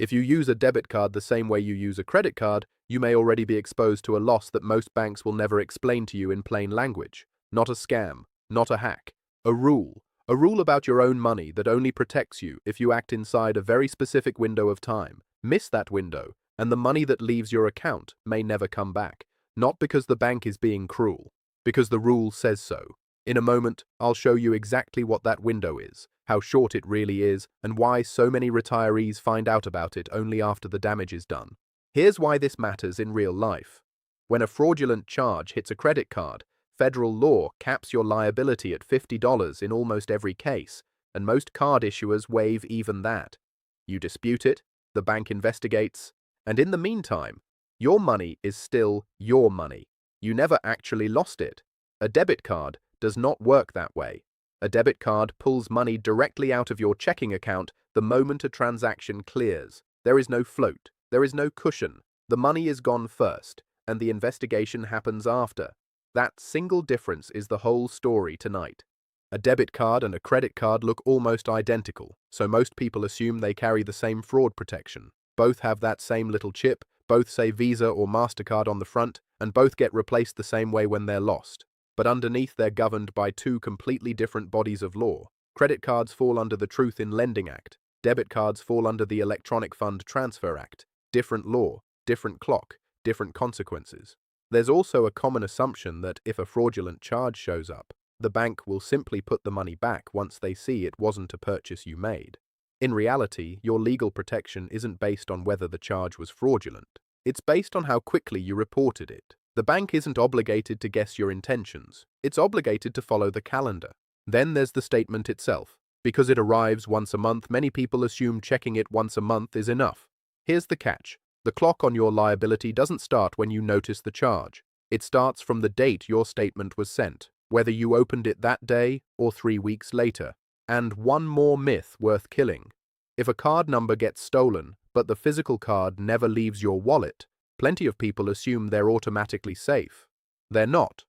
If you use a debit card the same way you use a credit card, you may already be exposed to a loss that most banks will never explain to you in plain language. Not a scam, not a hack. A rule. A rule about your own money that only protects you if you act inside a very specific window of time. Miss that window, and the money that leaves your account may never come back. Not because the bank is being cruel, because the rule says so. In a moment, I'll show you exactly what that window is, how short it really is, and why so many retirees find out about it only after the damage is done. Here's why this matters in real life. When a fraudulent charge hits a credit card, federal law caps your liability at $50 in almost every case, and most card issuers waive even that. You dispute it, the bank investigates, and in the meantime, your money is still your money. You never actually lost it. A debit card does not work that way. A debit card pulls money directly out of your checking account the moment a transaction clears. There is no float. There is no cushion. The money is gone first, and the investigation happens after. That single difference is the whole story tonight. A debit card and a credit card look almost identical, so most people assume they carry the same fraud protection. Both have that same little chip, both say Visa or MasterCard on the front, and both get replaced the same way when they're lost. But underneath they're governed by two completely different bodies of law. Credit cards fall under the Truth in Lending Act. Debit cards fall under the Electronic Fund Transfer Act. Different law, different clock, different consequences. There's also a common assumption that if a fraudulent charge shows up, the bank will simply put the money back once they see it wasn't a purchase you made. In reality, your legal protection isn't based on whether the charge was fraudulent. It's based on how quickly you reported it. The bank isn't obligated to guess your intentions. It's obligated to follow the calendar. Then there's the statement itself. Because it arrives once a month, many people assume checking it once a month is enough. Here's the catch. The clock on your liability doesn't start when you notice the charge. It starts from the date your statement was sent, whether you opened it that day or 3 weeks later. And one more myth worth killing. If a card number gets stolen, but the physical card never leaves your wallet, plenty of people assume they're automatically safe. They're not.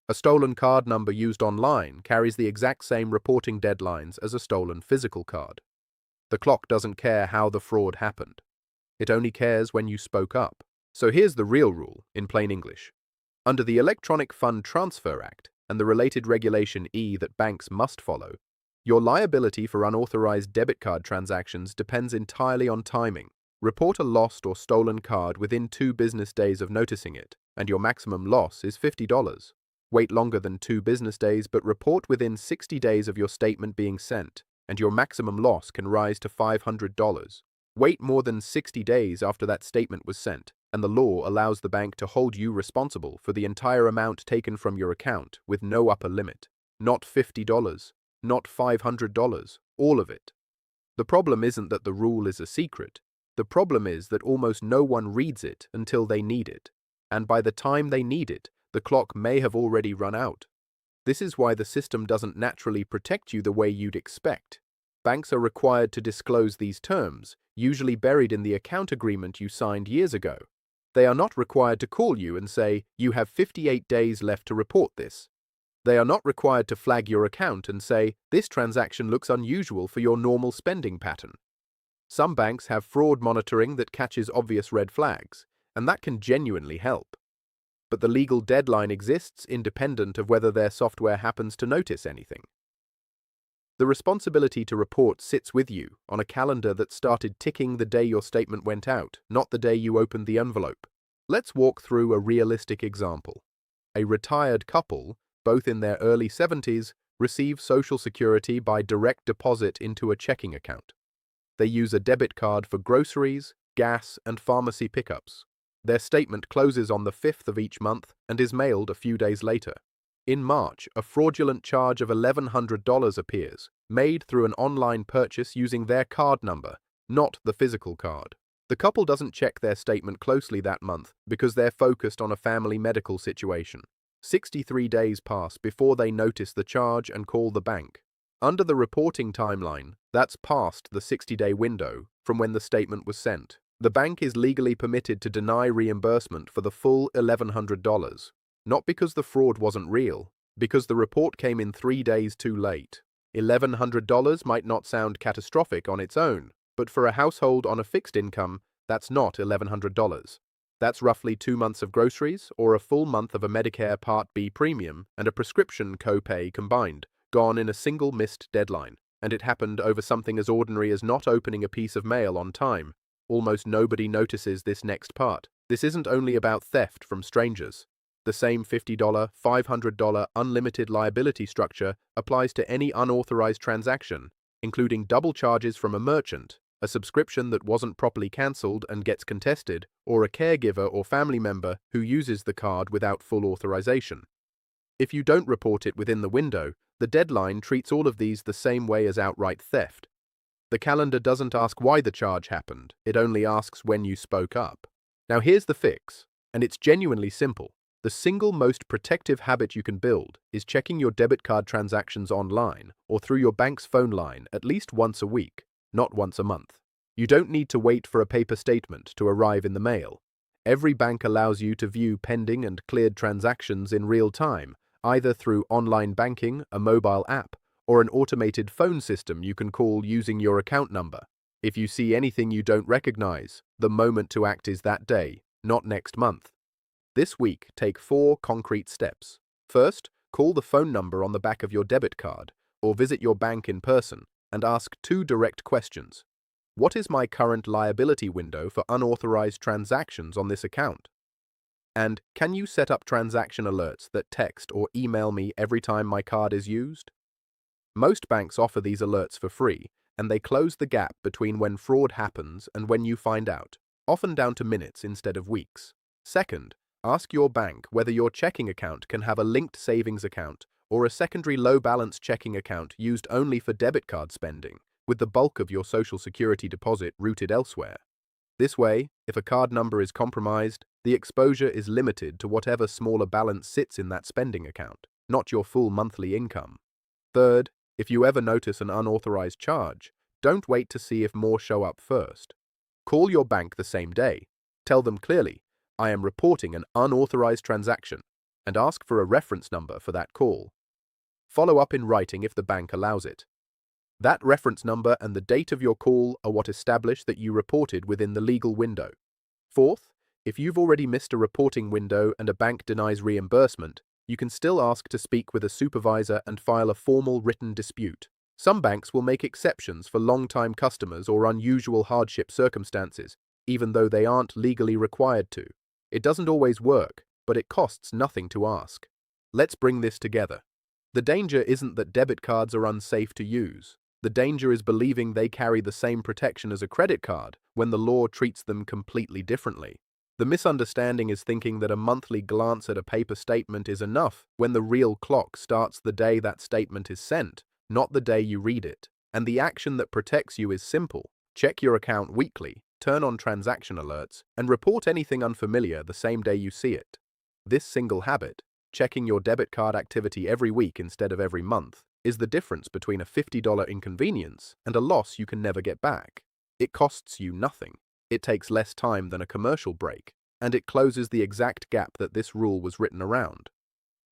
A stolen card number used online carries the exact same reporting deadlines as a stolen physical card. The clock doesn't care how the fraud happened. It only cares when you spoke up. So here's the real rule, in plain English. Under the Electronic Fund Transfer Act and the related Regulation E that banks must follow, your liability for unauthorized debit card transactions depends entirely on timing. Report a lost or stolen card within 2 business days of noticing it, and your maximum loss is $50. Wait longer than 2 business days, but report within 60 days of your statement being sent, and your maximum loss can rise to $500. Wait more than 60 days after that statement was sent, and the law allows the bank to hold you responsible for the entire amount taken from your account with no upper limit. Not $50, not $500, all of it. The problem isn't that the rule is a secret. The problem is that almost no one reads it until they need it, and by the time they need it, the clock may have already run out. This is why the system doesn't naturally protect you the way you'd expect. Banks are required to disclose these terms, usually buried in the account agreement you signed years ago. They are not required to call you and say, "You have 58 days left to report this." They are not required to flag your account and say, "This transaction looks unusual for your normal spending pattern." Some banks have fraud monitoring that catches obvious red flags, and that can genuinely help. But the legal deadline exists independent of whether their software happens to notice anything. The responsibility to report sits with you on a calendar that started ticking the day your statement went out, not the day you opened the envelope. Let's walk through a realistic example. A retired couple, both in their early 70s, receive Social Security by direct deposit into a checking account. They use a debit card for groceries, gas, and pharmacy pickups. Their statement closes on the 5th of each month and is mailed a few days later. In March, a fraudulent charge of $1,100 appears, made through an online purchase using their card number, not the physical card. The couple doesn't check their statement closely that month because they're focused on a family medical situation. 63 days pass before they notice the charge and call the bank. Under the reporting timeline, that's past the 60-day window from when the statement was sent. The bank is legally permitted to deny reimbursement for the full $1,100, not because the fraud wasn't real, because the report came in 3 days too late. $1,100 might not sound catastrophic on its own, But for a household on a fixed income, that's not $1,100. That's roughly 2 months of groceries or a full month of a Medicare Part B premium and a prescription copay combined, gone in a single missed deadline. And it happened over something as ordinary as not opening a piece of mail on time. Almost nobody notices this next part. This isn't only about theft from strangers. The same $50, $500 unlimited liability structure applies to any unauthorized transaction, including double charges from a merchant, a subscription that wasn't properly cancelled and gets contested, or a caregiver or family member who uses the card without full authorization. If you don't report it within the window, the deadline treats all of these the same way as outright theft. The calendar doesn't ask why the charge happened, it only asks when you spoke up. Now here's the fix, and it's genuinely simple. The single most protective habit you can build is checking your debit card transactions online or through your bank's phone line at least once a week, not once a month. You don't need to wait for a paper statement to arrive in the mail. Every bank allows you to view pending and cleared transactions in real time, either through online banking, a mobile app, or an automated phone system you can call using your account number. If you see anything you don't recognize, the moment to act is that day, not next month. This week, take 4 concrete steps. First, call the phone number on the back of your debit card, or visit your bank in person, and ask 2 direct questions. What is my current liability window for unauthorized transactions on this account? And can you set up transaction alerts that text or email me every time my card is used? Most banks offer these alerts for free, and they close the gap between when fraud happens and when you find out, often down to minutes instead of weeks. Second, ask your bank whether your checking account can have a linked savings account or a secondary low-balance checking account used only for debit card spending, with the bulk of your Social Security deposit routed elsewhere. This way, if a card number is compromised, the exposure is limited to whatever smaller balance sits in that spending account, not your full monthly income. Third, if you ever notice an unauthorized charge, don't wait to see if more show up first. Call your bank the same day. Tell them clearly, I am reporting an unauthorized transaction, and ask for a reference number for that call. Follow up in writing if the bank allows it. That reference number and the date of your call are what establish that you reported within the legal window. Fourth, if you've already missed a reporting window and a bank denies reimbursement, you can still ask to speak with a supervisor and file a formal written dispute. Some banks will make exceptions for long-time customers or unusual hardship circumstances, even though they aren't legally required to. It doesn't always work, but it costs nothing to ask. Let's bring this together. The danger isn't that debit cards are unsafe to use. The danger is believing they carry the same protection as a credit card when the law treats them completely differently. The misunderstanding is thinking that a monthly glance at a paper statement is enough when the real clock starts the day that statement is sent, not the day you read it. And the action that protects you is simple. Check your account weekly, turn on transaction alerts, and report anything unfamiliar the same day you see it. This single habit, checking your debit card activity every week instead of every month, is the difference between a $50 inconvenience and a loss you can never get back. It costs you nothing. It takes less time than a commercial break, and it closes the exact gap that this rule was written around.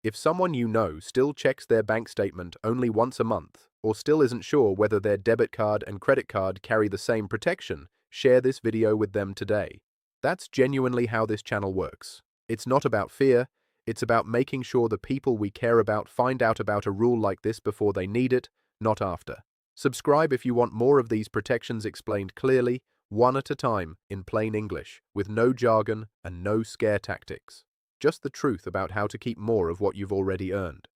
If someone you know still checks their bank statement only once a month, or still isn't sure whether their debit card and credit card carry the same protection, share this video with them today. That's genuinely how this channel works. It's not about fear, it's about making sure the people we care about find out about a rule like this before they need it, not after. Subscribe if you want more of these protections explained clearly, one at a time, in plain English, with no jargon and no scare tactics. Just the truth about how to keep more of what you've already earned.